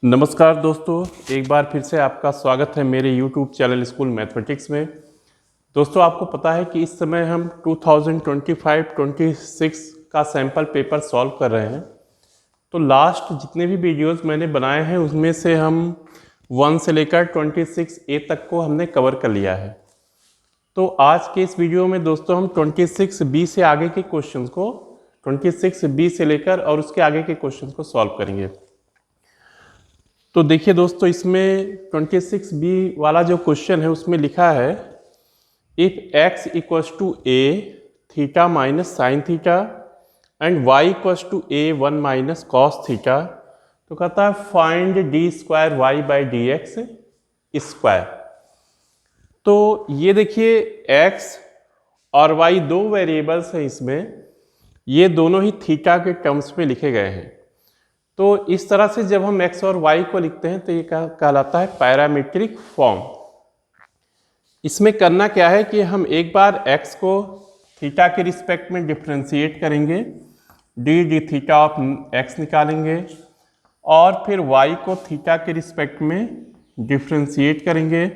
नमस्कार दोस्तों, एक बार फिर से आपका स्वागत है मेरे YouTube चैनल स्कूल मैथमेटिक्स में। दोस्तों, आपको पता है कि इस समय हम 2025-26 का सैम्पल पेपर सॉल्व कर रहे हैं। तो लास्ट जितने भी वीडियोस मैंने बनाए हैं उसमें से हम 1 से लेकर 26A तक को हमने कवर कर लिया है। तो आज के इस वीडियो में दोस्तों हम 26B से आगे के क्वेश्चंस को 26B से लेकर और उसके आगे के क्वेश्चंस को सॉल्व करेंगे। तो देखिए दोस्तों, इसमें 26B वाला जो क्वेश्चन है उसमें लिखा है if x equals to a theta minus sine theta and y equals to a 1 minus cos theta, तो कहता है find d square y by d x square. तो ये देखिए x और y दो वेरिएबल्स हैं, इसमें ये दोनों ही थीटा के टर्म्स में लिखे गए हैं। तो इस तरह से जब हम x और y को लिखते हैं तो ये कहलाता है पैरामीट्रिक फॉर्म। इसमें करना क्या है कि हम एक बार x को थीटा के रिस्पेक्ट में डिफ्रेंशिएट करेंगे, डी थीटा ऑफ x निकालेंगे, और फिर y को थीटा के रिस्पेक्ट में डिफ्रेंशिएट करेंगे,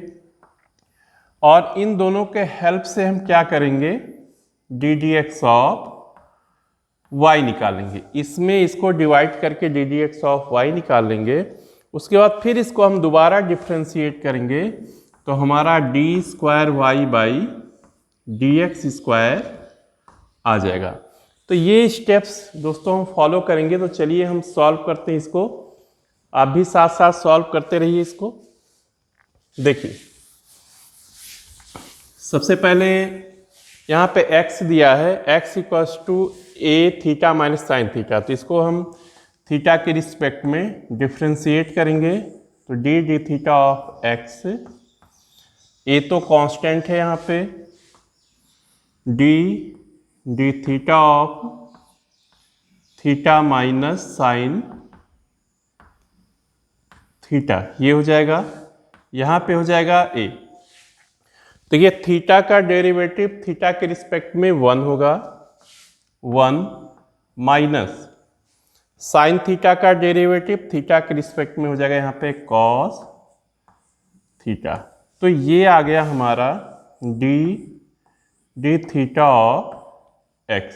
और इन दोनों के हेल्प से हम क्या करेंगे, डी एक्स ऑफ y निकालेंगे। इसमें इसको डिवाइड करके डी एक्स ऑफ y निकाल लेंगे। उसके बाद फिर इसको हम दोबारा डिफ्रेंशिएट करेंगे तो हमारा d square y by d x square आ जाएगा। तो ये स्टेप्स दोस्तों हम फॉलो करेंगे। तो चलिए हम सॉल्व करते हैं इसको। आप भी साथ साथ सॉल्व करते रहिए इसको। देखिए, सबसे पहले यहाँ पे x दिया है, x equals to a theta minus sine theta. तो इसको हम थीटा के रिस्पेक्ट में डिफ्रेंशिएट करेंगे तो D theta of x, a तो कांस्टेंट है यहाँ पे, D theta of theta minus sine theta, ये हो जाएगा। यहाँ पे हो जाएगा a। तो ये थीटा का डेरिवेटिव थीटा के रिस्पेक्ट में 1 होगा, 1 माइनस साइन थीटा का डेरिवेटिव थीटा के रिस्पेक्ट में हो जाएगा यहाँ पे कॉस थीटा। तो ये आ गया हमारा डी थीटा ऑफ x।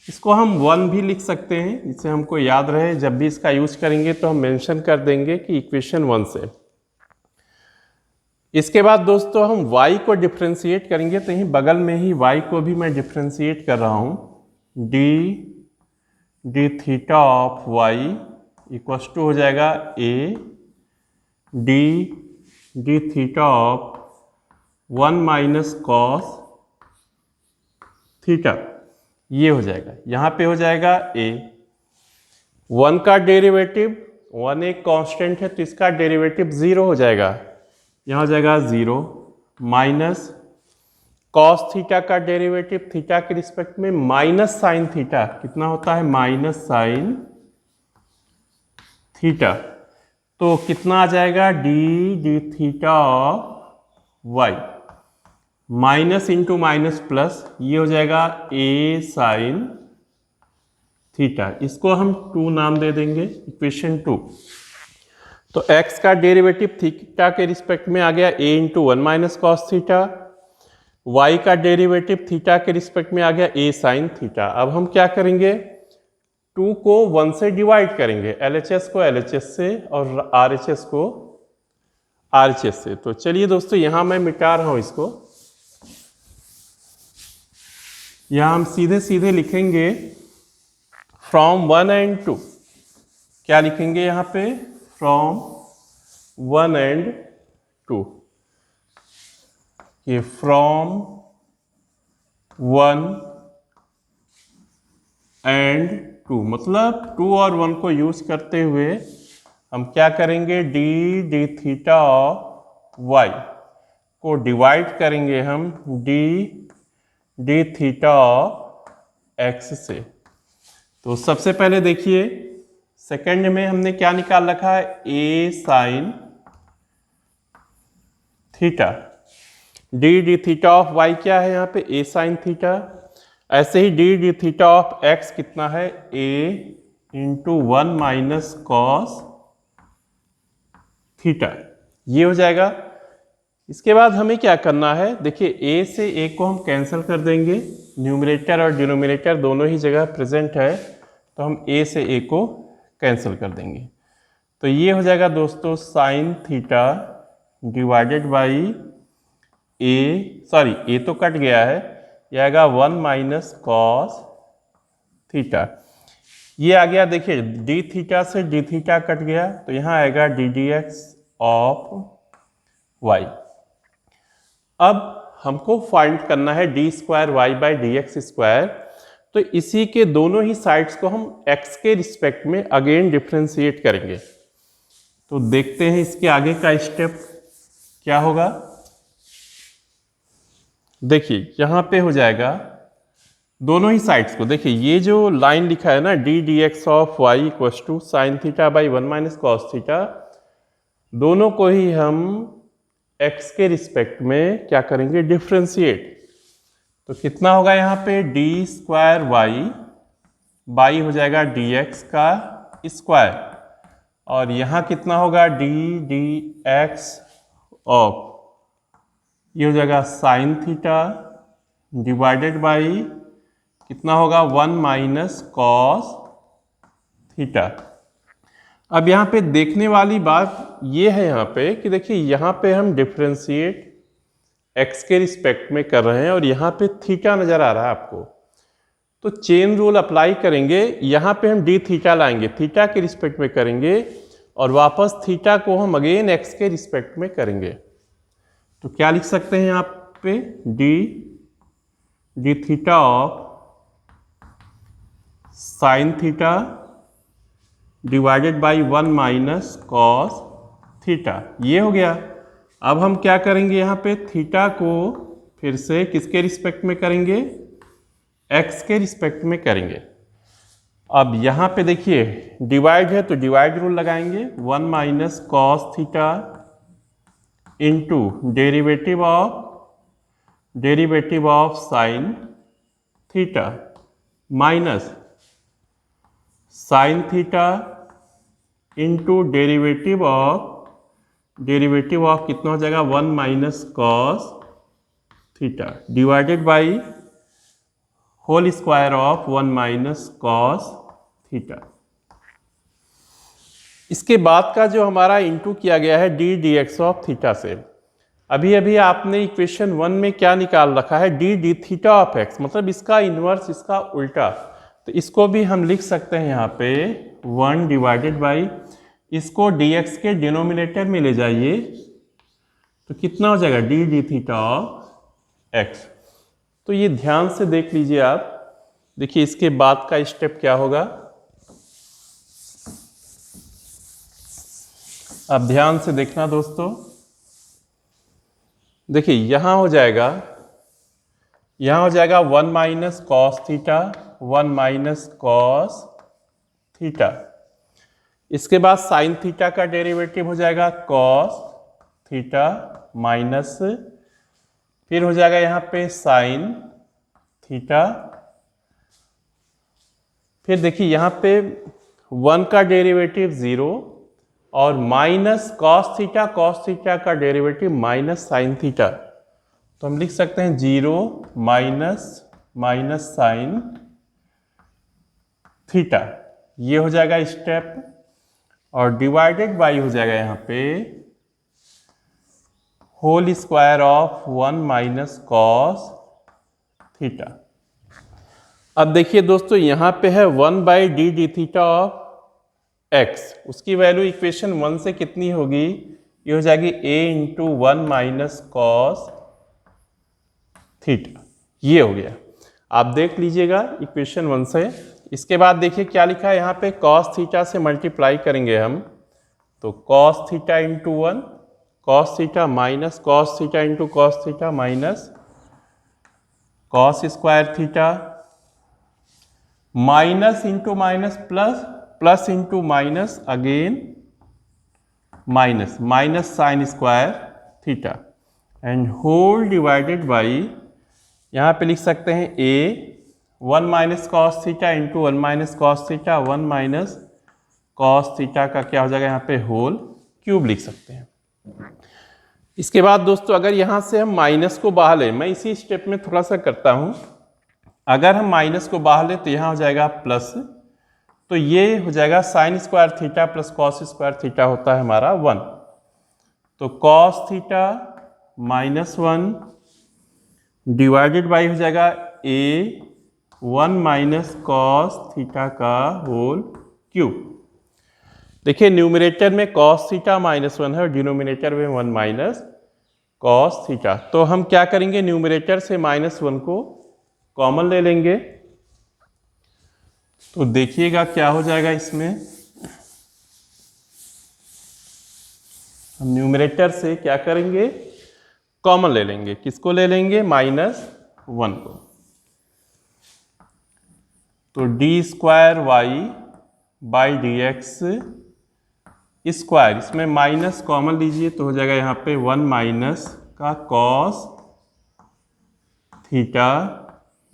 इसको हम 1 भी लिख सकते हैं, जिससे हमको याद रहे जब भी इसका यूज करेंगे तो हम मेंशन कर देंगे कि इक्वेशन 1 से। इसके बाद दोस्तों हम y को डिफ्रेंशिएट करेंगे, तो यहीं बगल में ही y को भी मैं डिफ्रेंशिएट कर रहा हूँ। D theta of y equals to हो जाएगा a d theta of 1 minus cos theta, ये हो जाएगा। यहाँ पे हो जाएगा a। 1 का डेरिवेटिव, 1 एक कांस्टेंट है तो इसका डेरिवेटिव 0 हो जाएगा, यहाँ हो जाएगा 0 माइनस कॉस थीटा का डेरिवेटिव थीटा के रिस्पेक्ट में माइनस साइन थीटा, कितना होता है माइनस साइन थीटा। तो कितना आ जाएगा d theta of y, minus into minus plus, ये हो जाएगा ए साइन थीटा। इसको हम 2 नाम दे देंगे, इक्वेशन 2। तो x का डेरिवेटिव थीटा के रिस्पेक्ट में आ गया a into 1 minus cos theta, y का डेरिवेटिव थीटा के रिस्पेक्ट में आ गया a साइन थीटा। अब हम क्या करेंगे, 2 को 1 से डिवाइड करेंगे, LHS को LHS से और RHS को RHS से। तो चलिए दोस्तों, यहाँ मैं मिटा रहा हूँ इसको। यहाँ हम सीधे सीधे लिखेंगे फ्रॉम 1 एंड 2। क्या लिखेंगे यहाँ पे, फ्रॉम 1 एंड 2। ये फ्रॉम 1 एंड 2 मतलब 2 और 1 को यूज करते हुए हम क्या करेंगे, डी थीटा ऑफ वाई को डिवाइड करेंगे हम डी थीटा ऑफ एक्स से। तो सबसे पहले देखिए, सेकेंड में हमने क्या निकाल रखा है, a sine theta. D theta of y क्या है यहाँ पे, ए साइन थीटा। ऐसे ही डी थीटा ऑफ एक्स कितना है, a into 1 minus cos theta, ये हो जाएगा। इसके बाद हमें क्या करना है, देखिए a से a को हम कैंसिल कर देंगे, न्यूमरेटर और डिनोमिनेटर दोनों ही जगह प्रेजेंट है, तो हम a से a को कैंसिल कर देंगे। तो ये हो जाएगा दोस्तों साइन थीटा डिवाइडेड बाई ए तो कट गया है, ये आएगा 1 माइनस कॉस थीटा। ये आ गया, देखिए डी थीटा से डी थीटा कट गया, तो यहाँ आएगा d d x of y. अब हमको फाइंड करना है d square y by d x square, तो इसी के दोनों ही साइड्स को हम x के रिस्पेक्ट में अगेन डिफ्रेंशिएट करेंगे। तो देखते हैं इसके आगे का स्टेप क्या होगा। देखिए यहाँ पे हो जाएगा दोनों ही साइड्स को, देखिए ये जो लाइन लिखा है ना d d x of y equals to sine theta by 1 minus cos theta, दोनों को ही हम x के रिस्पेक्ट में क्या करेंगे, डिफ्रेंशिएट। तो कितना होगा यहाँ पे डी स्क्वायर वाई बाई हो जाएगा डी एक्स का स्क्वायर, और यहाँ कितना होगा डी डी एक्स ऑफ, ये हो जाएगा साइन थीटा डिवाइडेड बाई कितना होगा 1 माइनस कॉस थीटा। अब यहाँ पे देखने वाली बात ये है यहाँ पे कि देखिए यहाँ पे हम डिफ्रेंशिएट x के रिस्पेक्ट में कर रहे हैं और यहाँ पे थीटा नजर आ रहा है आपको, तो चेन रूल अप्लाई करेंगे। यहाँ पे हम डी थीटा लाएंगे, थीटा के रिस्पेक्ट में करेंगे, और वापस थीटा को हम अगेन x के रिस्पेक्ट में करेंगे। तो क्या लिख सकते हैं यहाँ पे D theta of sine theta divided by 1 minus cos theta, ये हो गया। अब हम क्या करेंगे, यहाँ पे थीटा को फिर से किसके रिस्पेक्ट में करेंगे, x के रिस्पेक्ट में करेंगे। अब यहाँ पे देखिए डिवाइड है तो डिवाइड रूल लगाएंगे, 1 minus cos theta into derivative of sine theta minus sine theta into derivative of कितना हो जाएगा 1 minus cos theta divided by whole square of 1 minus cos theta. इसके बाद का जो हमारा इंटू किया गया है d d x of theta से, अभी आपने इक्वेशन 1 में क्या निकाल रखा है, d d theta of x, मतलब इसका इन्वर्स, इसका उल्टा। तो इसको भी हम लिख सकते हैं यहाँ पे 1 डिवाइडेड बाई, इसको dx के डिनोमिनेटर में ले जाइए तो कितना हो जाएगा D d theta of x. तो ये ध्यान से देख लीजिए आप, देखिए इसके बाद का स्टेप क्या होगा। अब ध्यान से देखना दोस्तों, देखिए यहाँ हो जाएगा 1 minus cos theta, 1 minus cos theta. इसके बाद साइन थीटा का डेरिवेटिव हो जाएगा कॉस थीटा माइनस, फिर हो जाएगा यहाँ पे साइन थीटा, फिर देखिए यहाँ पे 1 का डेरिवेटिव 0 और माइनस कॉस थीटा का डेरिवेटिव माइनस साइन थीटा। तो हम लिख सकते हैं 0 माइनस साइन थीटा, ये हो जाएगा स्टेप, और डिवाइडेड बाई हो जाएगा यहाँ पे whole square of 1 minus cos theta. अब देखिए दोस्तों यहाँ पे है 1 by d d theta of x, उसकी वैल्यू इक्वेशन 1 से कितनी होगी, ये हो जाएगी a into 1 minus cos theta, ये हो गया। आप देख लीजिएगा इक्वेशन 1 से। इसके बाद देखिए क्या लिखा है यहाँ पे, कॉस थीटा से मल्टीप्लाई करेंगे हम, तो cos theta into 1, cos theta minus cos theta into cos theta minus cos square theta, minus into minus plus, plus into minus again minus sine square theta, and whole divided by, यहाँ पे लिख सकते हैं a 1 minus cos theta into 1 minus cos theta, 1 minus cos theta का क्या हो जाएगा यहाँ पे होल क्यूब लिख सकते हैं। इसके बाद दोस्तों अगर यहाँ से हम माइनस को बाहर लें, मैं इसी स्टेप में थोड़ा सा करता हूँ। अगर हम माइनस को बाहर लें तो यहाँ हो जाएगा प्लस, तो ये हो जाएगा sign square theta plus cos square theta होता है हमारा 1। तो कॉस थीटा -1 डिवाइडेड बाई हो जाएगा ए 1 माइनस कॉस थीटा का होल क्यूब। देखिए न्यूमरेटर में कॉस थीटा -1 है और डिनोमिनेटर में 1 माइनस कॉस थीटा। तो हम क्या करेंगे, न्यूमरेटर से -1 को कॉमन ले लेंगे। तो देखिएगा क्या हो जाएगा इसमें, हम न्यूमरेटर से क्या करेंगे, कॉमन ले लेंगे। किसको ले लेंगे, -1 को। तो d² y D x square, इसमें माइनस कॉमन लीजिए तो हो जाएगा यहाँ पे 1 माइनस का कॉस थीटा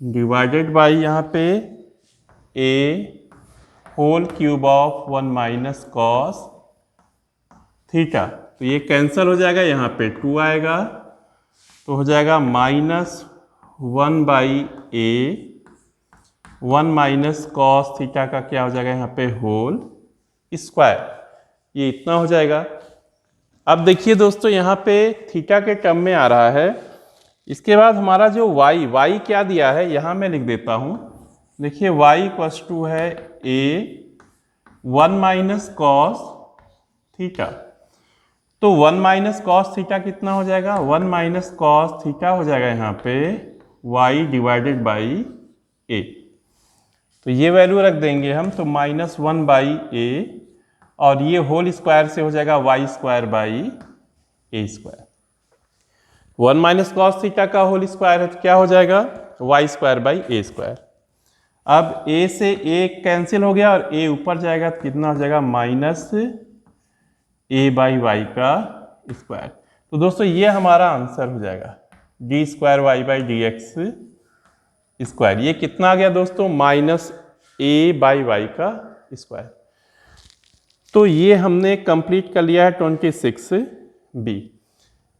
डिवाइडेड बाई यहाँ पे a whole cube of 1 minus cos theta. तो ये कैंसिल हो जाएगा, यहाँ पे 2 आएगा, तो हो जाएगा -1 by a 1 minus cos theta का क्या हो जाएगा यहाँ पे होल स्क्वायर। ये इतना हो जाएगा। अब देखिए दोस्तों यहाँ पे थीटा के टर्म में आ रहा है। इसके बाद हमारा जो y क्या दिया है यहाँ मैं लिख देता हूँ। देखिए y = है a 1 माइनस कॉस थीटा। तो 1 माइनस कॉस थीटा कितना हो जाएगा, 1 माइनस कॉस थीटा हो जाएगा यहाँ पे y डिवाइडेड बाई a। तो ये वैल्यू रख देंगे हम, तो -1 बाई a और ये होल स्क्वायर से हो जाएगा y² by a²। 1 minus cos theta का होल स्क्वायर है तो क्या हो जाएगा, y² बाई a²। अब a से a कैंसिल हो गया और a ऊपर जाएगा तो कितना हो जाएगा, -a बाई y का स्क्वायर। तो दोस्तों ये हमारा आंसर हो जाएगा d² y by d x square. ये कितना आ गया दोस्तों, -a बाई y का स्क्वायर। तो ये हमने कंप्लीट कर लिया है 26B।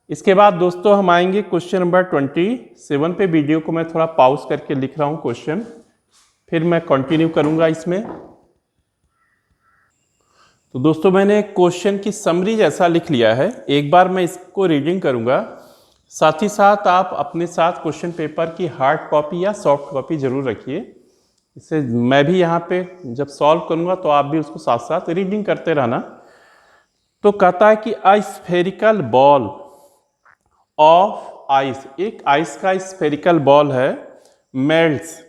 इसके बाद दोस्तों हम आएंगे क्वेश्चन नंबर 27 पे। वीडियो को मैं थोड़ा पॉज करके लिख रहा हूँ क्वेश्चन, फिर मैं कंटिन्यू करूँगा इसमें। तो दोस्तों मैंने क्वेश्चन की समरी जैसा लिख लिया है, एक बार मैं इसको रीडिंग करूँगा, साथ ही साथ आप अपने साथ क्वेश्चन पेपर की हार्ड कॉपी या सॉफ्ट कॉपी जरूर रखिए। इससे मैं भी यहाँ पे जब सॉल्व करूँगा तो आप भी उसको साथ साथ रीडिंग करते रहना। तो कहता है कि a spherical ball of ice, एक आइस का स्फेरिकल बॉल है, मेल्ट्स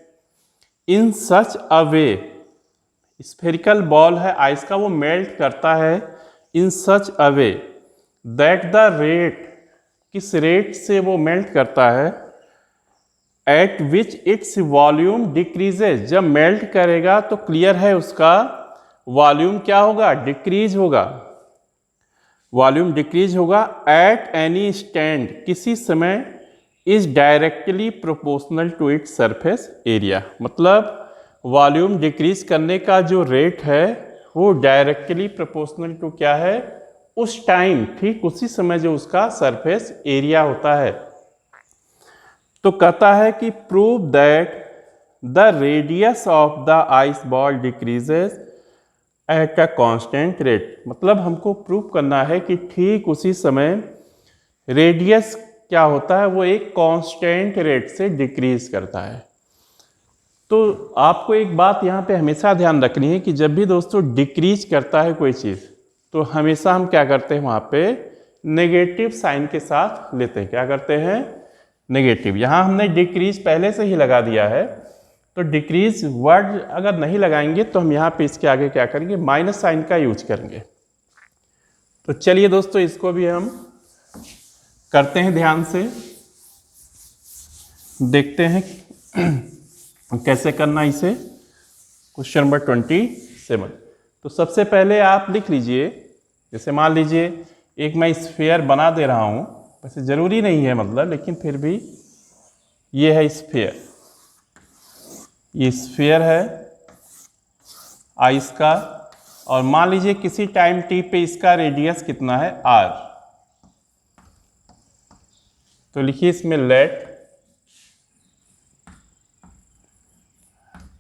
इन सच अ वे, स्फेरिकल बॉल है आइस का, वो मेल्ट करता है इन सच अ वे दैट द रेट, किस रेट से वो मेल्ट करता है, एट विच इट्स वॉल्यूम डिक्रीजेज, जब मेल्ट करेगा तो क्लियर है उसका वॉल्यूम क्या होगा, डिक्रीज होगा, वॉल्यूम डिक्रीज होगा। एट एनी स्टैंड, किसी समय, is directly proportional to its surface area, मतलब वॉल्यूम डिक्रीज करने का जो रेट है वो डायरेक्टली प्रोपोर्शनल टू क्या है, उस टाइम, ठीक उसी समय जो उसका सरफेस एरिया होता है। तो कहता है कि prove that the radius of the ice ball decreases at a constant rate, मतलब हमको प्रूव करना है कि ठीक उसी समय रेडियस क्या होता है, वो एक कांस्टेंट रेट से डिक्रीज करता है। तो आपको एक बात यहाँ पे हमेशा ध्यान रखनी है कि जब भी दोस्तों डिक्रीज करता है कोई चीज़, तो हमेशा हम क्या करते हैं, वहाँ पे नेगेटिव साइन के साथ लेते हैं। क्या करते हैं, नेगेटिव। यहाँ हमने डिक्रीज पहले से ही लगा दिया है, तो डिक्रीज वर्ड अगर नहीं लगाएंगे तो हम यहाँ पे इसके आगे क्या करेंगे, माइनस साइन का यूज करेंगे। तो चलिए दोस्तों इसको भी हम करते हैं, ध्यान से देखते हैं कैसे करना इसे। Question number 27। तो सबसे पहले आप लिख लीजिए, जैसे मान लीजिए एक मैं स्फीयर बना दे रहा हूँ, वैसे ज़रूरी नहीं है मतलब, लेकिन फिर भी ये है स्फीयर, ये स्फीयर है आइस का, और मान लीजिए किसी टाइम t पे इसका रेडियस कितना है r। तो लिखिए इसमें let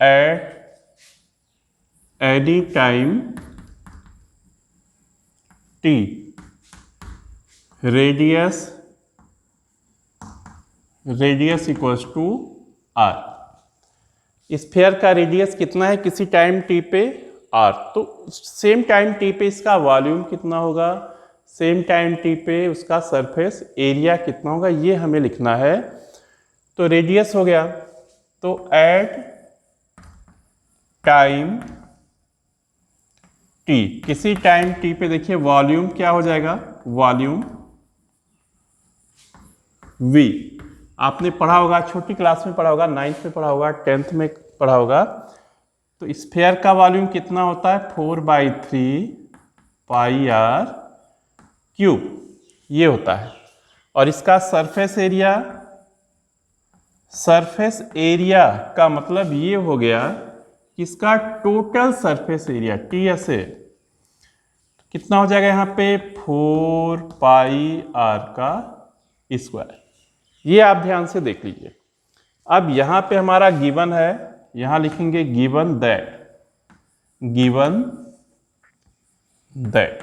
at any time t radius equals to r। Sphere का रेडियस कितना है किसी टाइम t पे r, तो सेम टाइम t पे इसका वॉल्यूम कितना होगा, सेम टाइम t पे उसका सरफेस एरिया कितना होगा, ये हमें लिखना है। तो रेडियस हो गया, तो एट टाइम t, किसी टाइम t पे देखिए वॉल्यूम क्या हो जाएगा, वॉल्यूम v। आपने पढ़ा होगा, छोटी क्लास में पढ़ा होगा, 9th में पढ़ा होगा, 10th में पढ़ा होगा। तो स्फीयर का वॉल्यूम कितना होता है 4/3 पाई आर क्यूब, ये होता है। और इसका सरफेस एरिया का मतलब ये हो गया कि इसका टोटल सरफेस एरिया TSA कितना हो जाएगा यहाँ पे 4 पाई आर का स्क्वायर। ये आप ध्यान से देख लीजिए। अब यहाँ पे हमारा गिवन है, यहाँ लिखेंगे गिवन दैट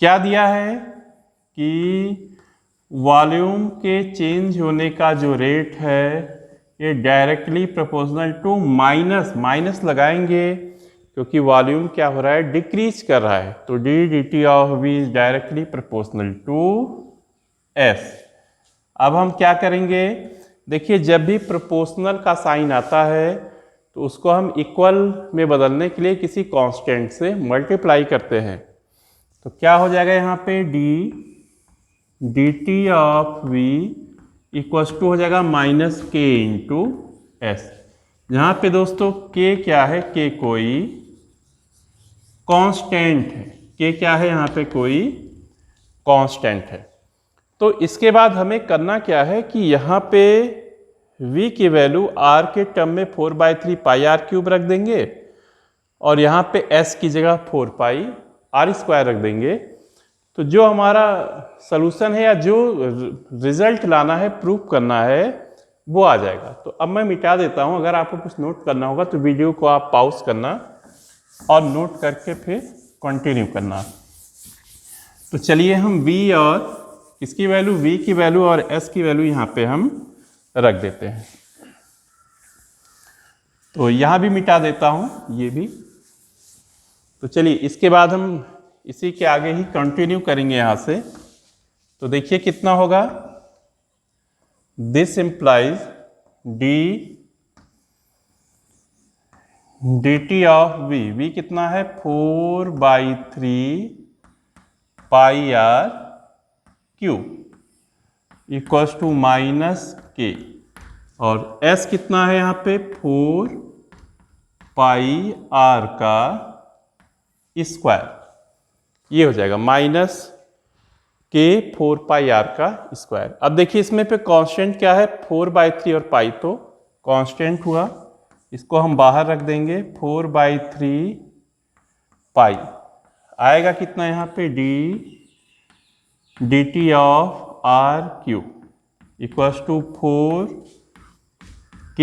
क्या दिया है कि वॉल्यूम के चेंज होने का जो रेट है ये डायरेक्टली प्रोपोर्शनल टू माइनस लगाएंगे क्योंकि वॉल्यूम क्या हो रहा है, डिक्रीज कर रहा है। तो dt of v is directly proportional to s। अब हम क्या करेंगे, देखिए जब भी प्रोपोर्शनल का साइन आता है तो उसको हम इक्वल में बदलने के लिए किसी कांस्टेंट से मल्टीप्लाई करते हैं। तो क्या हो जाएगा यहाँ पे dt of v equals to हो जाएगा -k इंटू s। यहाँ पे दोस्तों k क्या है, k कोई कांस्टेंट है, k क्या है यहाँ पे कोई कांस्टेंट है। तो इसके बाद हमें करना क्या है कि यहाँ पे v की वैल्यू r के टर्म में 4/3 पाई आर क्यूब रख देंगे और यहाँ पे s की जगह 4 पाई आर स्क्वायर रख देंगे। तो जो हमारा सॉल्यूशन है या जो रिजल्ट लाना है, प्रूफ करना है, वो आ जाएगा। तो अब मैं मिटा देता हूँ। अगर आपको कुछ नोट करना होगा तो वीडियो को आप पॉज करना और नोट करके फिर कंटिन्यू करना। तो चलिए हम v और इसकी वैल्यू, v की वैल्यू और s की वैल्यू यहाँ पे हम रख देते हैं। तो यहाँ भी मिटा देता हूँ, ये भी। तो चलिए इसके बाद हम इसी के आगे ही कंटिन्यू करेंगे यहाँ से। तो देखिए कितना होगा, this implies dt of v कितना है 4/3 pi r cube equals to -k और s कितना है यहाँ पे 4 पाई आर का स्क्वायर, ये हो जाएगा -k 4 पाई आर का स्क्वायर। अब देखिए इसमें पे कांस्टेंट क्या है 4/3 और पाई, तो कांस्टेंट हुआ, इसको हम बाहर रख देंगे 4/3 पाई। आएगा कितना यहाँ पे dt of r cube equals to 4k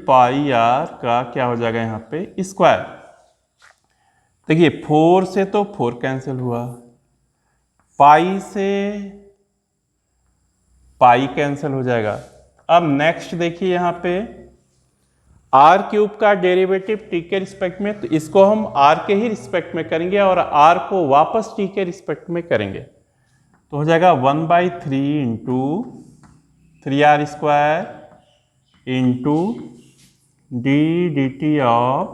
pi r का क्या हो जाएगा यहाँ पे स्क्वायर। देखिए 4 से तो 4 कैंसिल हुआ, पाई से पाई कैंसिल हो जाएगा। अब नेक्स्ट देखिए यहाँ पे आर क्यूब का डेरिवेटिव टी के रिस्पेक्ट में, तो इसको हम आर के ही रिस्पेक्ट में करेंगे और आर को वापस टी के रिस्पेक्ट में करेंगे। तो हो जाएगा 1/3 into 3r square into dt of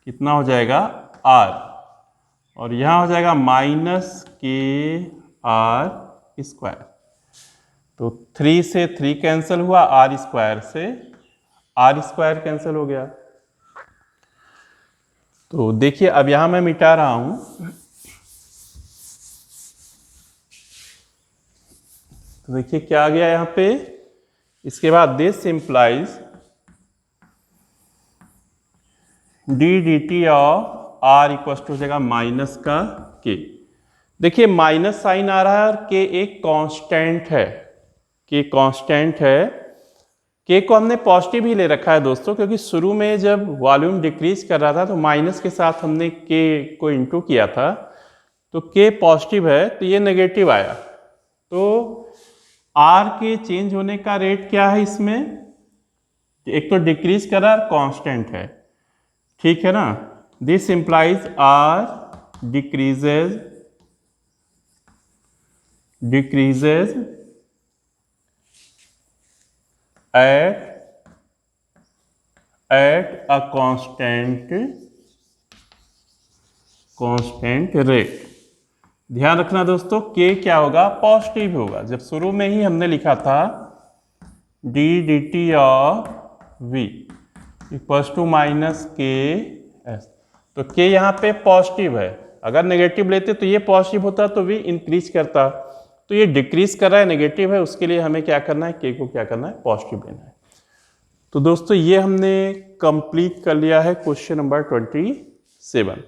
कितना हो जाएगा r, और यहाँ हो जाएगा -k r स्क्वायर। तो 3 से 3 कैंसिल हुआ, r स्क्वायर से r स्क्वायर कैंसिल हो गया। तो देखिए अब यहां मैं मिटा रहा हूं। तो देखिए क्या आ गया यहां पे, इसके बाद this implies dt of r equal to हो जाएगा माइनस का के। देखिए माइनस साइन आ रहा है और के एक कांस्टेंट है, के कांस्टेंट है। के को हमने पॉजिटिव ही ले रखा है दोस्तों, क्योंकि शुरू में जब वॉल्यूम डिक्रीज कर रहा था तो माइनस के साथ हमने के को इंटू किया था, तो के पॉजिटिव है तो ये नेगेटिव आया। तो आर के चेंज होने का रेट क्या है इसमें, एक तो डिक्रीज कर रहा है, कांस्टेंट है, ठीक है ना। This implies r decreases at a constant rate। ध्यान रखना दोस्तों, के क्या होगा, पॉजिटिव होगा। जब शुरू में ही हमने लिखा था d d t of v equals to minus k s, तो के यहाँ पे पॉजिटिव है। अगर नेगेटिव लेते तो ये पॉजिटिव होता तो वी इंक्रीज करता, तो ये डिक्रीज कर रहा है, नेगेटिव है, उसके लिए हमें क्या करना है, के को क्या करना है, पॉजिटिव लेना है। तो दोस्तों ये हमने कंप्लीट कर लिया है क्वेश्चन नंबर 27।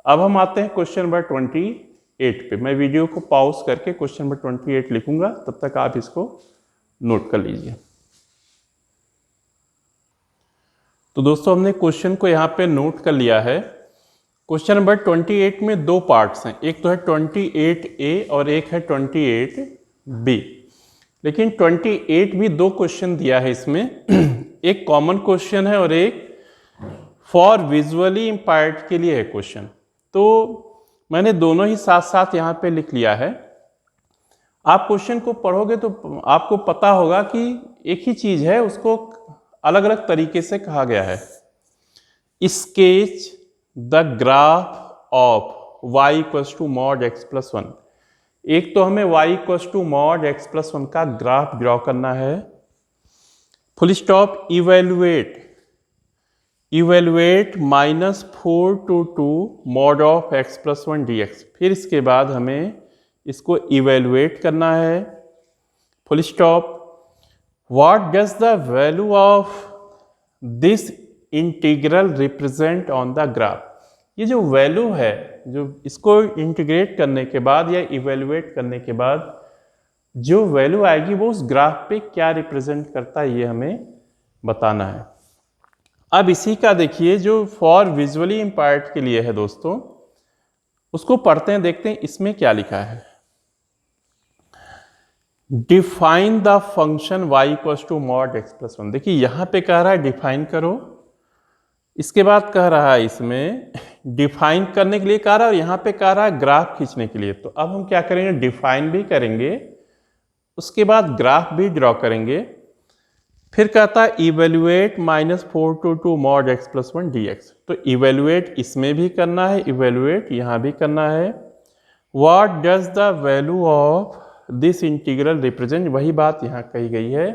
अब हम आते हैं क्वेश्चन नंबर 28 पे। मैं वीडियो को पॉज करके क्वेश्चन नंबर 28 लिखूंगा, तब तक आप इसको नोट कर लीजिए। तो दोस्तों हमने क्वेश्चन को यहाँ पे नोट कर लिया है। क्वेश्चन नंबर 28 में दो पार्ट्स हैं, एक तो है 28A और एक है 28B। लेकिन 28 भी दो क्वेश्चन दिया है इसमें, एक कॉमन क्वेश्चन है और एक फॉर विजुअली इम्पायर्ड के लिए है क्वेश्चन। तो मैंने दोनों ही साथ साथ यहाँ पे लिख लिया है। आप क्वेश्चन को पढ़ोगे तो आपको पता होगा कि एक ही चीज है, उसको अलग अलग तरीके से कहा गया है। Sketch the graph of y equals to mod x plus 1। एक तो हमें y equals to mod x plus 1 का ग्राफ ड्रॉ करना है। Full stop evaluate -4 to 2 mod of x plus 1 dx। फिर इसके बाद हमें इसको इवेलुएट करना है। Full stop what does the value of this integral represent on the graph. ये जो वैल्यू है, जो इसको इंटीग्रेट करने के बाद या इवेलुएट करने के बाद जो वैल्यू आएगी वो उस ग्राफ पे क्या रिप्रेजेंट करता है, ये हमें बताना है। अब इसी का देखिए जो फॉर विजुअली इम्पायर्ड के लिए है दोस्तों, उसको पढ़ते हैं, देखते हैं इसमें क्या लिखा है। Define the function y equals to mod x plus 1। देखिए यहां पे कह रहा है डिफाइन करो, इसके बाद कह रहा है इसमें डिफाइन करने के लिए कह रहा है और यहाँ पे कह रहा है ग्राफ खींचने के लिए। तो अब हम क्या करेंगे, डिफाइन भी करेंगे, उसके बाद ग्राफ भी ड्रॉ करेंगे। फिर कहता है evaluate -4 to 2 mod x plus 1 dx। तो इवेलुएट इसमें भी करना है, इवेलुएट यहाँ भी करना है। What does the value of this integral represent, वही बात यहाँ कही गई है।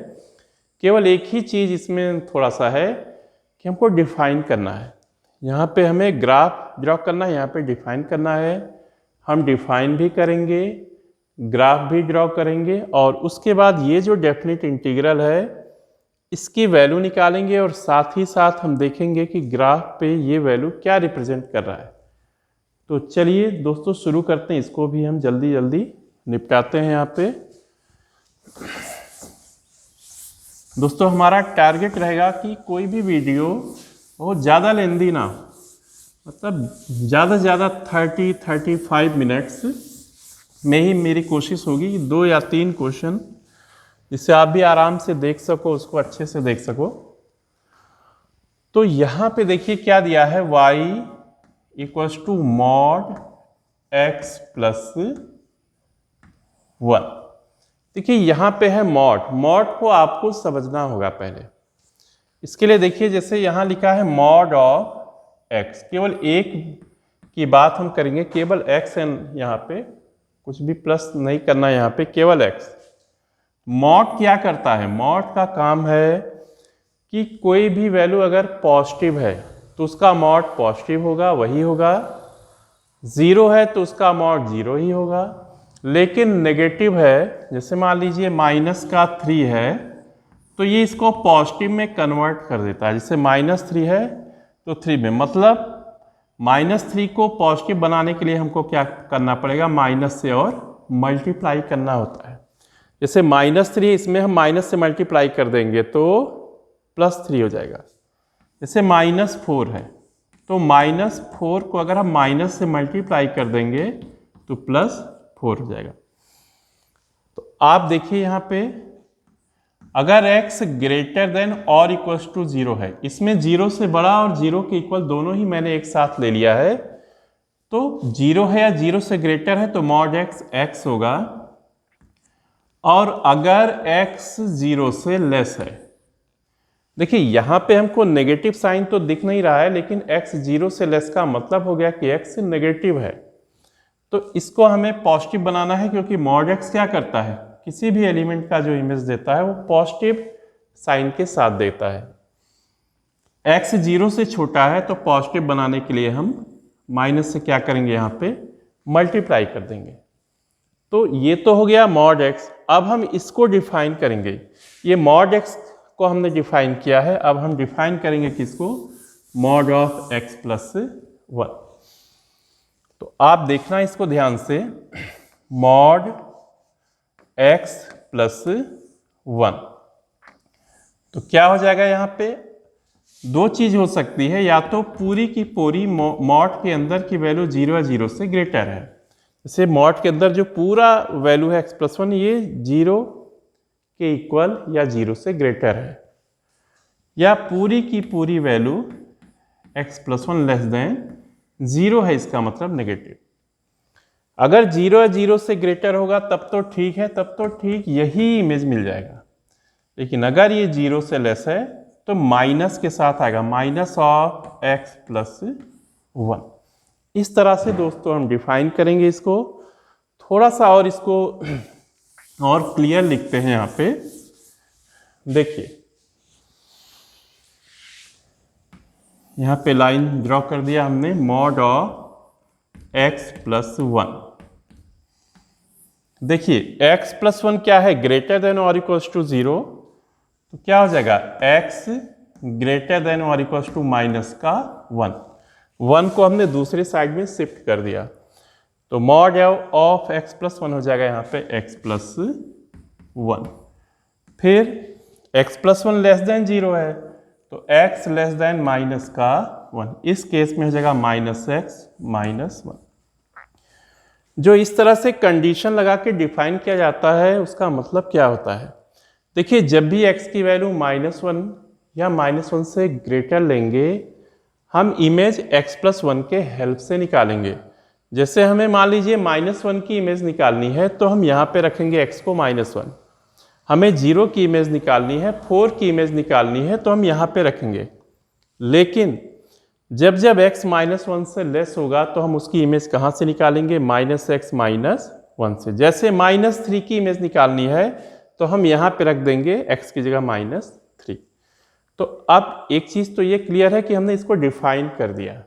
केवल एक ही चीज इसमें थोड़ा सा है कि हमको डिफाइन करना है। यहाँ पे हमें ग्राफ ड्रॉ करना है, यहाँ पे डिफाइन करना है। हम डिफाइन भी करेंगे, ग्राफ भी ड्रॉ करेंगे और उसके बाद ये जो डेफिनेट इंटीग्रल है इसकी वैल्यू निकालेंगे और साथ ही साथ हम देखेंगे कि ग्राफ पे ये वैल्यू क्या रिप्रेजेंट कर रहा है। तो चलिए दोस्तों शुरू करते हैं, इसको भी हम जल्दी जल्दी निपटाते हैं। यहाँ पे दोस्तों हमारा टारगेट रहेगा कि कोई भी वीडियो बहुत ज़्यादा लेंदी ना, मतलब ज़्यादा से ज़्यादा 30-35 मिनट्स में ही मेरी कोशिश होगी कि 2 या 3 क्वेश्चन, जिससे आप भी आराम से देख सको, उसको अच्छे से देख सको। तो यहाँ पे देखिए क्या दिया है, y equals to mod x plus 1। देखिए यहाँ पे है मॉड, मॉड को आपको समझना होगा पहले। इसके लिए देखिए जैसे यहाँ लिखा है मॉड ऑफ x, केवल एक की बात हम करेंगे, केवल x एंड यहाँ पे कुछ भी प्लस नहीं करना है, यहाँ पे केवल x। मॉड क्या करता है, मॉड का काम है कि कोई भी वैल्यू अगर पॉजिटिव है तो उसका मॉड पॉजिटिव होगा, वही होगा। 0 है तो उसका मॉड 0 ही होगा। लेकिन नेगेटिव है, जैसे मान लीजिए -3 है तो ये इसको पॉजिटिव में कन्वर्ट कर देता है। जैसे -3 है तो 3 में, मतलब -3 को पॉजिटिव बनाने के लिए हमको क्या करना पड़ेगा, माइनस से और मल्टीप्लाई करना होता है। जैसे -3 इसमें हम माइनस से मल्टीप्लाई कर देंगे तो +3 हो जाएगा। जैसे -4 है तो -4 को अगर हम माइनस से मल्टीप्लाई कर देंगे तो +4 हो जाएगा। तो आप देखिए यहाँ पे अगर x ग्रेटर देन और इक्वल्स टू 0 है, इसमें 0 से बड़ा और 0 के इक्वल दोनों ही मैंने एक साथ ले लिया है, तो 0 है या 0 से ग्रेटर है तो मॉड x x होगा, और अगर x 0 से लेस है, देखिए यहां पे हमको नेगेटिव साइन तो दिख नहीं रहा है, लेकिन x 0 से लेस का मतलब हो गया कि x नेगेटिव है, तो इसको हमें पॉजिटिव बनाना है, क्योंकि मॉड x क्या करता है, किसी भी एलिमेंट का जो इमेज देता है वो पॉजिटिव साइन के साथ देता है। x 0 से छोटा है तो पॉजिटिव बनाने के लिए हम माइनस से क्या करेंगे, यहाँ पे मल्टीप्लाई कर देंगे। तो ये तो हो गया मॉड x। अब हम इसको डिफाइन करेंगे, ये मॉड x को हमने डिफाइन किया है, अब हम डिफाइन करेंगे किसको, मॉड ऑफ x प्लस 1। तो आप देखना इसको ध्यान से, मॉड x प्लस 1, तो क्या हो जाएगा, यहाँ पे दो चीज हो सकती है, या तो पूरी की पूरी मॉड के अंदर की वैल्यू 0 या 0 से ग्रेटर है, जैसे मॉड के अंदर जो पूरा वैल्यू है x प्लस 1 ये 0 के इक्वल या 0 से ग्रेटर है, या पूरी की पूरी value x plus 1 less than 0 है, इसका मतलब नेगेटिव। अगर 0 या 0 से ग्रेटर होगा तब तो ठीक है, तब तो ठीक यही इमेज मिल जाएगा, लेकिन अगर ये 0 से लेस है तो माइनस के साथ आएगा, माइनस ऑफ x प्लस 1। इस तरह से दोस्तों हम डिफाइन करेंगे इसको। थोड़ा सा और इसको और क्लियर लिखते हैं यहाँ पे, देखिए यहाँ पे लाइन ड्रॉ कर दिया हमने, मॉड ऑफ x प्लस 1। देखिए x प्लस 1 क्या है, ग्रेटर देन और इक्वल्स टू 0, तो क्या हो जाएगा, x ग्रेटर देन और इक्वल्स टू माइनस का 1 को हमने दूसरी साइड में शिफ्ट कर दिया, तो मॉड ऑफ x प्लस 1 हो जाएगा यहाँ पे x प्लस 1। फिर x प्लस 1 लेस देन 0 है तो x लेस देन माइनस का 1, इस केस में हो जाएगा माइनस x माइनस 1। जो इस तरह से कंडीशन लगा के डिफाइन किया जाता है उसका मतलब क्या होता है, देखिए जब भी x की वैल्यू -1 या -1 से ग्रेटर लेंगे हम इमेज x प्लस 1 के हेल्प से निकालेंगे। जैसे हमें मान लीजिए -1 की इमेज निकालनी है तो हम यहाँ पे रखेंगे x को -1, हमें 0 की इमेज निकालनी है, 4 की इमेज निकालनी है तो हम यहाँ पे रखेंगे। लेकिन जब जब x -1 से लेस होगा तो हम उसकी इमेज कहाँ से निकालेंगे, -x -1 से। जैसे -3 की इमेज निकालनी है तो हम यहाँ पे रख देंगे x की जगह -3। तो अब एक चीज़ तो ये क्लियर है कि हमने इसको डिफाइन कर दिया।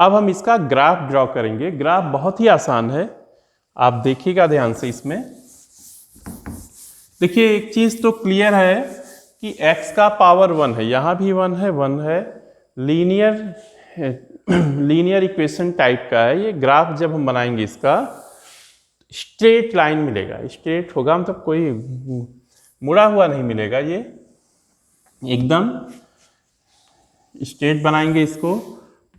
अब हम इसका ग्राफ ड्रॉ करेंगे। ग्राफ बहुत ही आसान है, आप देखिएगा ध्यान से। इसमें देखिए एक चीज़ तो क्लियर है कि x का पावर 1 है, यहाँ भी 1 है, लीनियर इक्वेशन टाइप का है ये। ग्राफ जब हम बनाएंगे इसका स्ट्रेट लाइन मिलेगा, स्ट्रेट होगा, मतलब कोई मुड़ा हुआ नहीं मिलेगा, ये एकदम स्ट्रेट बनाएंगे इसको।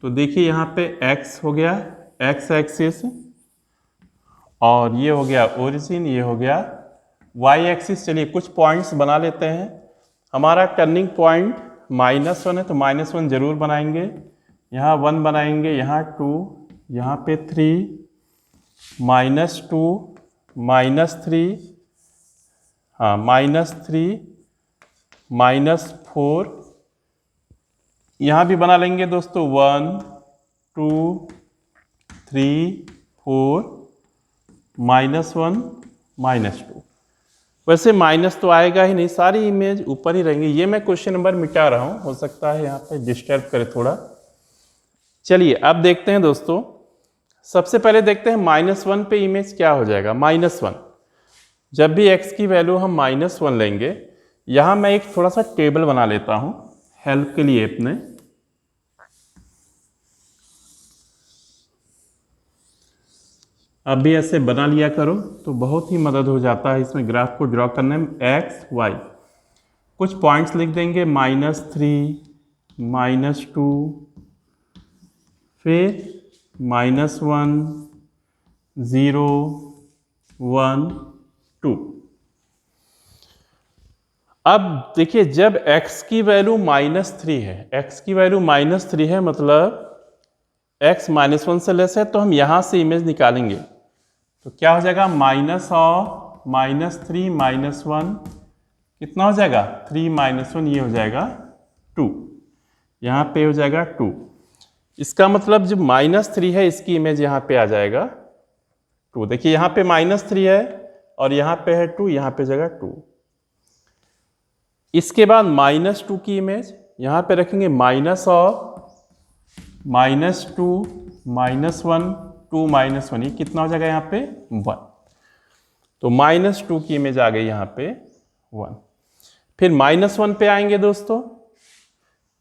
तो देखिए यहाँ पे x हो गया x एक्सिस, और ये हो गया ओरिजिन, ये हो गया y एक्सिस। चलिए कुछ पॉइंट्स बना लेते हैं। हमारा टर्निंग पॉइंट -1 है तो -1 जरूर बनाएंगे, यहाँ 1 बनाएंगे, यहाँ 2, यहाँ पे 3, -2, -3, हाँ -3, -4, यहाँ भी बना लेंगे दोस्तों 1, 2, 3, 4, -1, -2। वैसे माइनस तो आएगा ही नहीं, सारी इमेज ऊपर ही रहेंगी। ये मैं क्वेश्चन नंबर मिटा रहा हूँ, हो सकता है यहाँ पे डिस्टर्ब करे थोड़ा। चलिए अब देखते हैं दोस्तों, सबसे पहले देखते हैं -1 पे इमेज क्या हो जाएगा। -1 जब भी x की वैल्यू हम -1 लेंगे, यहाँ मैं एक थोड़ा सा टेबल बना लेता हूँ हेल्प के लिए अपने। अब भी ऐसे बना लिया करो तो बहुत ही मदद हो जाता है इसमें ग्राफ को ड्रॉ करने में। एक्स वाई कुछ पॉइंट्स लिख देंगे, -3, -2, फिर -1, 0, 1, 2। अब देखिए जब x की वैल्यू -3 है, x की वैल्यू -3 है मतलब x -1 से लेस है, तो हम यहां से इमेज निकालेंगे तो क्या हो जाएगा, -3 -1 कितना हो जाएगा, 3 -1 ये हो जाएगा 2, यहाँ पे हो जाएगा 2। इसका मतलब जो -3 है इसकी इमेज यहाँ पे आ जाएगा 2। देखिए यहाँ पे -3 है और यहाँ पे है 2, यहाँ पे जाएगा 2। इसके बाद -2 की इमेज यहाँ पे रखेंगे, -2 -1 2 -1, ये कितना हो जाएगा यहाँ पे 1। तो -2 की इमेज आ गई यहाँ पे 1। फिर -1 पे आएंगे दोस्तों,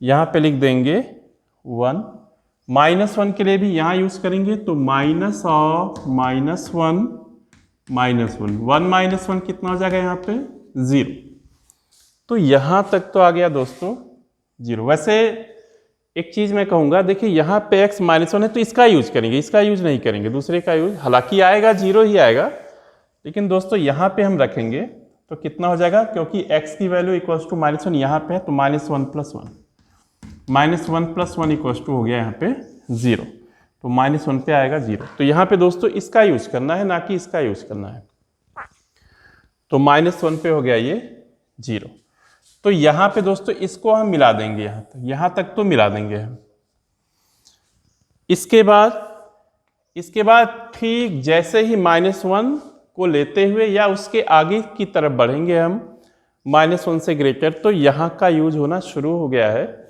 यहाँ पे लिख देंगे 1। -1 के लिए भी यहाँ यूज करेंगे तो -1 -1 कितना हो जाएगा यहाँ पे 0। तो यहाँ तक तो आ गया दोस्तों 0। वैसे एक चीज मैं कहूँगा, देखिए यहाँ पे x -1 है तो इसका यूज करेंगे, इसका यूज नहीं करेंगे, दूसरे का यूज, हालांकि आएगा 0 ही आएगा, लेकिन दोस्तों यहाँ पे हम रखेंगे तो कितना हो जाएगा, क्योंकि x की वैल्यू इक्वल्स टू -1 यहाँ पे है तो -1 + 1 -1 + 1 इक्वल्स टू हो गया यहाँ पे 0। तो -1 पे आएगा 0। तो यहाँ पे दोस्तों इसका यूज करना है, ना कि इसका यूज करना है। तो -1 पे हो गया ये 0। तो यहाँ पे दोस्तों इसको हम मिला देंगे, यहाँ तक तो मिला देंगे हम। इसके बाद ठीक जैसे ही -1 को लेते हुए या उसके आगे की तरफ बढ़ेंगे हम -1 से ग्रेटर, तो यहाँ का यूज होना शुरू हो गया है।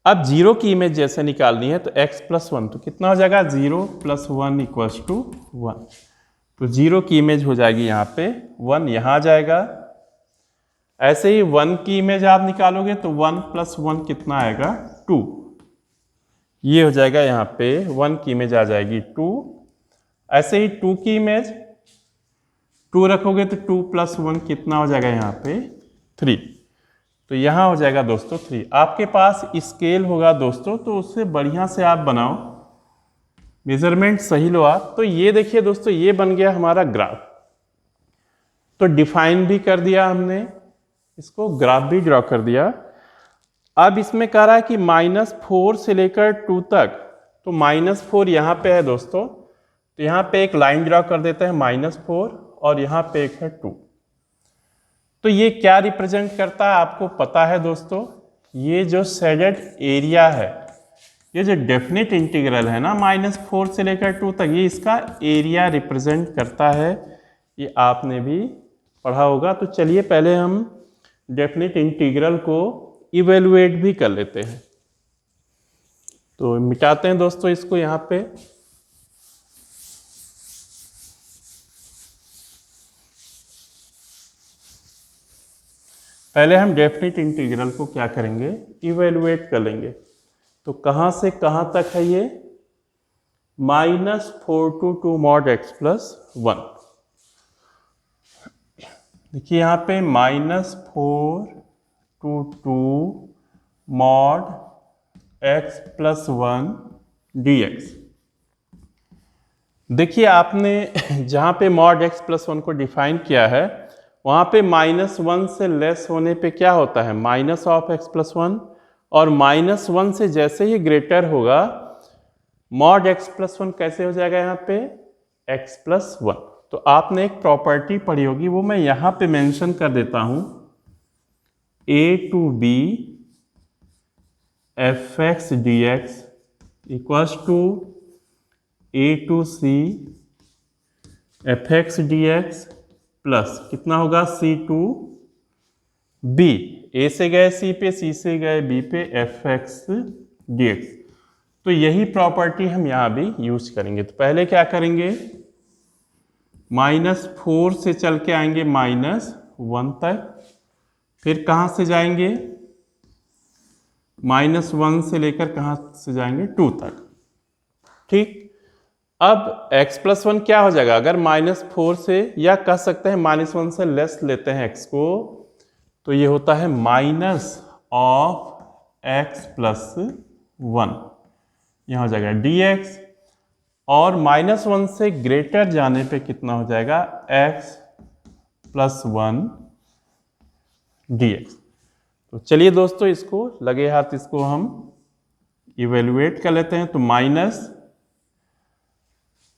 अब 0 की इमेज जैसे निकालनी है तो x + 1, तो कितना हो जाएगा, 0 + 1 इक्वल्स टू 1। तो 0 की इमेज हो जाएगी यहाँ पे 1, यहाँ आ जाएगा। ऐसे ही 1 की इमेज आप निकालोगे तो 1 + 1 कितना आएगा, 2। ये हो जाएगा यहाँ पे 1 की इमेज आ जाएगी 2। ऐसे ही 2 की इमेज 2 रखोगे तो 2 + 1 कितना हो जाएगा यहाँ पे 3। तो यहाँ हो जाएगा दोस्तों 3। आपके पास स्केल होगा दोस्तों तो उससे बढ़िया से आप बनाओ, मेजरमेंट सही लो आप। तो ये देखिए दोस्तों, ये बन गया हमारा ग्राफ। तो डिफाइन भी कर दिया हमने, इसको ग्राफ भी ड्रॉ कर दिया। अब इसमें कह रहा है कि -4 से लेकर 2 तक, तो -4 यहाँ पे है दोस्तों, तो यहाँ पे एक लाइन ड्रॉ कर देते हैं -4 और यहाँ पे एक है 2। तो ये क्या रिप्रेजेंट करता है आपको पता है दोस्तों, ये जो शेडेड एरिया है, ये जो डेफिनेट इंटीग्रल है ना -4 से लेकर 2 तक, ये इसका एरिया रिप्रेजेंट करता है। ये आपने भी पढ़ा होगा। तो चलिए पहले हम डेफिनेट इंटीग्रल को इवेलुएट भी कर लेते हैं। तो मिटाते हैं दोस्तों इसको यहाँ पे। पहले हम डेफिनेट इंटीग्रल को क्या करेंगे, इवेलुएट कर लेंगे। तो कहाँ से कहाँ तक है ये, -4 to 2 mod x + 1। देखिए यहाँ पे -4 to 2 mod x + 1 dx। देखिए आपने जहाँ पे mod x + 1 को डिफाइन किया है, वहाँ पे -1 से लेस होने पे क्या होता है, -(x + 1), और -1 से जैसे ही ग्रेटर होगा mod x + 1 कैसे हो जाएगा यहाँ पे, x + 1। तो आपने एक प्रॉपर्टी पढ़ी होगी, वो मैं यहाँ पे मेंशन कर देता हूँ, a to b fx dx equals to a to c fx dx plus कितना होगा, c to b, a से गए c पे, c से गए b पे, fx dx। तो यही प्रॉपर्टी हम यहाँ भी यूज करेंगे। तो पहले क्या करेंगे, -4 से चल के आएंगे -1 तक, फिर कहाँ से जाएंगे, -1 से लेकर कहाँ से जाएंगे 2 तक। ठीक, अब x+1 क्या हो जाएगा, अगर -4 से या कह सकते हैं -1 से लेस लेते हैं x को, तो ये होता है -x+1, यहाँ हो जाएगा dx, और -1 से ग्रेटर जाने पे कितना हो जाएगा, x+1 dx। तो चलिए दोस्तों, इसको लगे हाथ इसको हम इवेल्युएट कर लेते हैं। तो माइनस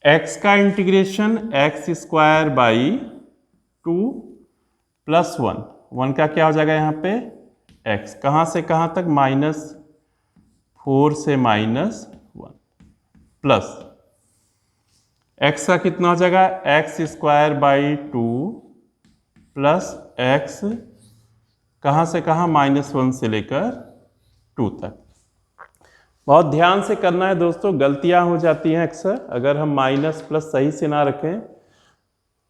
x का इंटीग्रेशन x² बाई 2 प्लस 1, 1 का क्या हो जाएगा यहाँ पे x, कहाँ से कहाँ तक, -4 से -1, प्लस x का कितना हो जाएगा, x² बाई 2 प्लस x, कहाँ से कहाँ, -1 से लेकर 2 तक। बहुत ध्यान से करना है दोस्तों, गलतियां हो जाती हैं अक्सर, अगर हम माइनस प्लस सही से ना रखें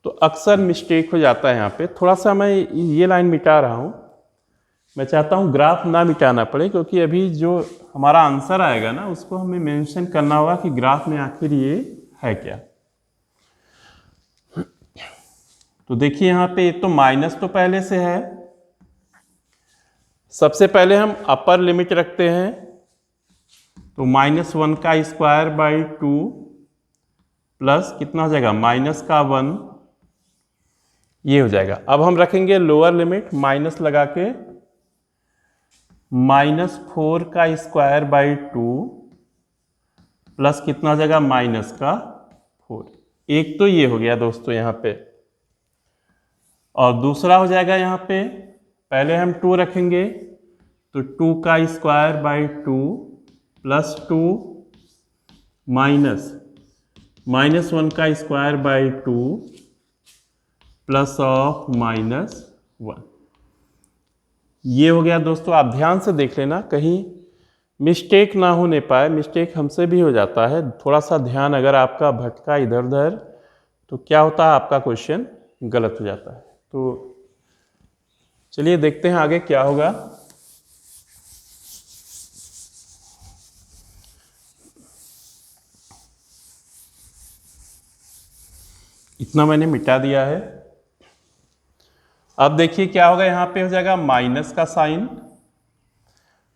तो अक्सर मिस्टेक हो जाता है। यहाँ पे थोड़ा सा मैं ये लाइन मिटा रहा हूँ, मैं चाहता हूँ ग्राफ ना मिटाना पड़े, क्योंकि अभी जो हमारा आंसर आएगा ना उसको हमें मेंशन करना होगा कि ग्राफ में आखिर ये है क्या। तो देखिए यहाँ पे तो माइनस तो पहले से है, सबसे पहले हम अपर लिमिट रखते हैं, तो -1 का स्क्वायर बाई 2 प्लस कितना हो जाएगा, -1, ये हो जाएगा। अब हम रखेंगे लोअर लिमिट, माइनस लगा के, -4 का स्क्वायर बाई 2 प्लस कितना हो जाएगा, -4। एक तो ये हो गया दोस्तों यहाँ पे, और दूसरा हो जाएगा यहाँ पे, पहले हम 2 रखेंगे, तो 2 का स्क्वायर बाई 2 प्लस 2 -1 का स्क्वायर बाई 2 प्लस ऑफ -1, ये हो गया दोस्तों। आप ध्यान से देख लेना कहीं मिस्टेक ना होने पाए, मिस्टेक हमसे भी हो जाता है, थोड़ा सा ध्यान अगर आपका भटका इधर उधर तो क्या होता है, आपका क्वेश्चन गलत हो जाता है। तो चलिए देखते हैं आगे क्या होगा। इतना मैंने मिटा दिया है। अब देखिए क्या होगा, यहां पे हो जाएगा माइनस का साइन,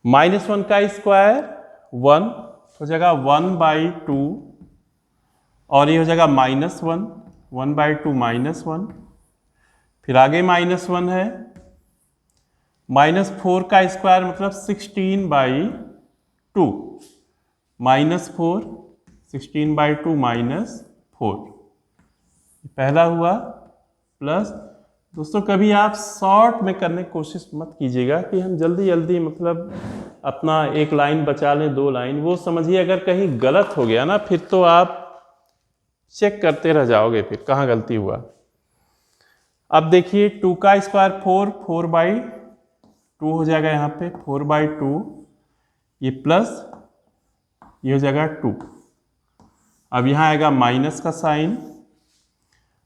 -1 का स्क्वायर 1 हो जाएगा 1/2, और ये हो जाएगा -1, 1/2 -1, फिर आगे -1 है, -4 का स्क्वायर मतलब 16/2, -4, 16/2 -4, पहला हुआ, प्लस दोस्तों कभी आप शॉर्ट में करने की कोशिश मत कीजिएगा कि हम जल्दी जल्दी मतलब अपना एक लाइन बचा लें, 2 लाइन, वो समझिए अगर कहीं गलत हो गया ना फिर तो आप चेक करते रह जाओगे फिर कहाँ गलती हुआ। अब देखिए 2 का स्क्वायर 4, 4/2 हो जाएगा यहाँ पे, 4/2, ये प्लस ये हो जाएगा 2। अब यहाँ आएगा माइनस का साइन,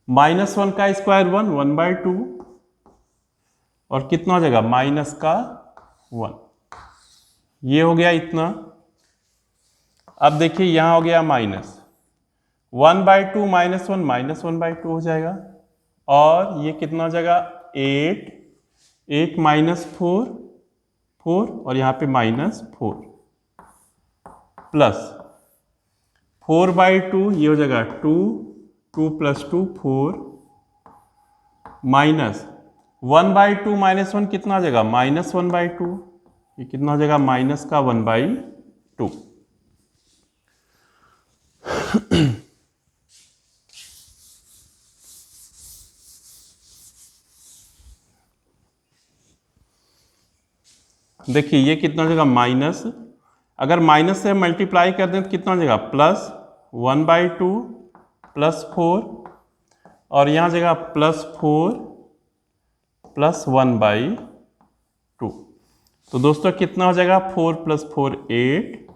-1 का स्क्वायर 1, 1/2, और कितना हो जाएगा, -1, ये हो गया इतना। अब देखिए यहां हो गया माइनस 1/2 -1, -1/2 हो जाएगा, और ये कितना हो जाएगा 8 -4, 4, और यहाँ पे -4, प्लस 4/2, ये हो जाएगा 2 + 2 4, माइनस 1/2 -1 कितना हो जाएगा, -1/2, ये कितना हो जाएगा, -1/2। देखिए ये कितना हो जाएगा, माइनस, अगर माइनस से मल्टीप्लाई कर दें तो कितना हो जाएगा, +1/2 +4, और यहाँ जगह +4 + 1/2। तो दोस्तों कितना हो जाएगा, 4 + 4 8,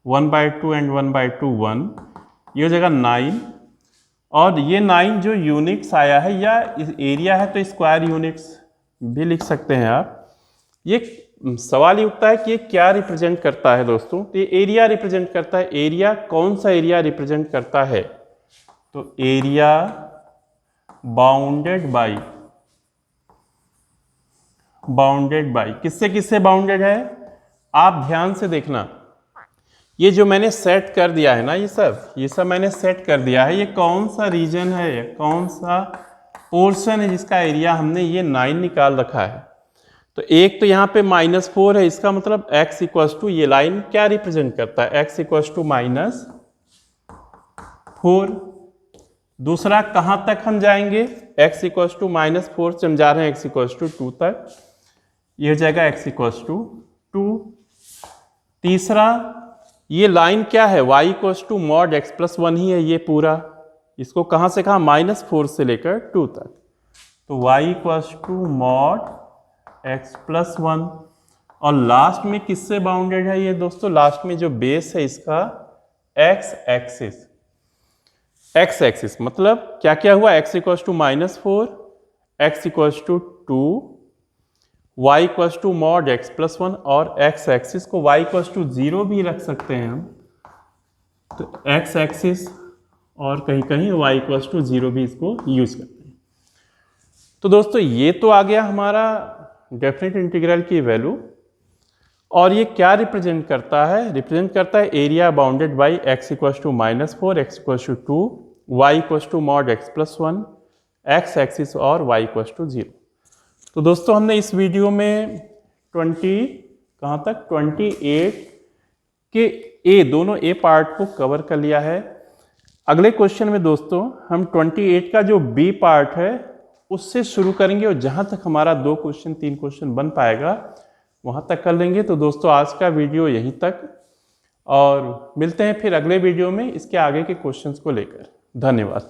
1/2 एंड 1/2 1, ये हो जाएगा 9, और ये 9 जो यूनिट्स आया है या एरिया है तो स्क्वायर यूनिट्स भी लिख सकते हैं आप। ये सवाल ये उठता है कि ये क्या रिप्रेजेंट करता है दोस्तों, तो ये एरिया रिप्रेजेंट करता है। एरिया कौन सा एरिया रिप्रेजेंट करता है, तो एरिया बाउंडेड बाई किससे किससे बाउंडेड है, आप ध्यान से देखना। ये जो मैंने सेट कर दिया है ना, ये सब मैंने सेट कर दिया है। ये कौन सा रीजन है, ये कौन सा पोर्शन है जिसका एरिया हमने ये 9 निकाल रखा है। तो एक तो यहाँ पे -4 है, इसका मतलब x इक्वल्स टू, ये लाइन क्या रिप्रेजेंट करता है, x इक्वल्स टू -4। दूसरा कहाँ तक हम जाएंगे, x इक्वल्स टू -4 से हम जा रहे हैं x इक्वल्स टू 2 तक, ये हो जाएगा x इक्वल्स टू 2। तीसरा ये लाइन क्या है, y equals to mod x plus 1 ही है ये पूरा, इसको कहाँ से कहाँ, -4 से लेकर 2 तक। तो y equals to mod x plus 1। और लास्ट में किससे बाउंडेड है ये दोस्तों, लास्ट में जो बेस है इसका x एक्सिस मतलब क्या क्या हुआ, x equals to -4, x equals to 2, y equals to mod x plus 1, और x एक्सिस को y इक्वल्स टू 0 भी रख सकते हैं हम, तो x एक्सिस और कहीं कहीं y इक्वल्स टू 0 भी इसको यूज करते हैं। तो दोस्तों ये तो आ गया हमारा डेफिनेट इंटीग्रल की वैल्यू। और ये क्या रिप्रेजेंट करता है, रिप्रेजेंट करता है area bounded by x equals to -4, x equals to 2, y equals to mod x plus 1, x axis और y इक्वल्स टू 0। तो दोस्तों हमने इस वीडियो में 28 के ए, दोनों ए पार्ट को कवर कर लिया है। अगले क्वेश्चन में दोस्तों हम 28 का जो बी पार्ट है उससे शुरू करेंगे, और जहाँ तक हमारा 2 क्वेश्चन 3 क्वेश्चन बन पाएगा वहाँ तक कर लेंगे। तो दोस्तों आज का वीडियो यहीं तक, और मिलते हैं फिर अगले वीडियो में इसके आगे के क्वेश्चंस को लेकर। धन्यवाद।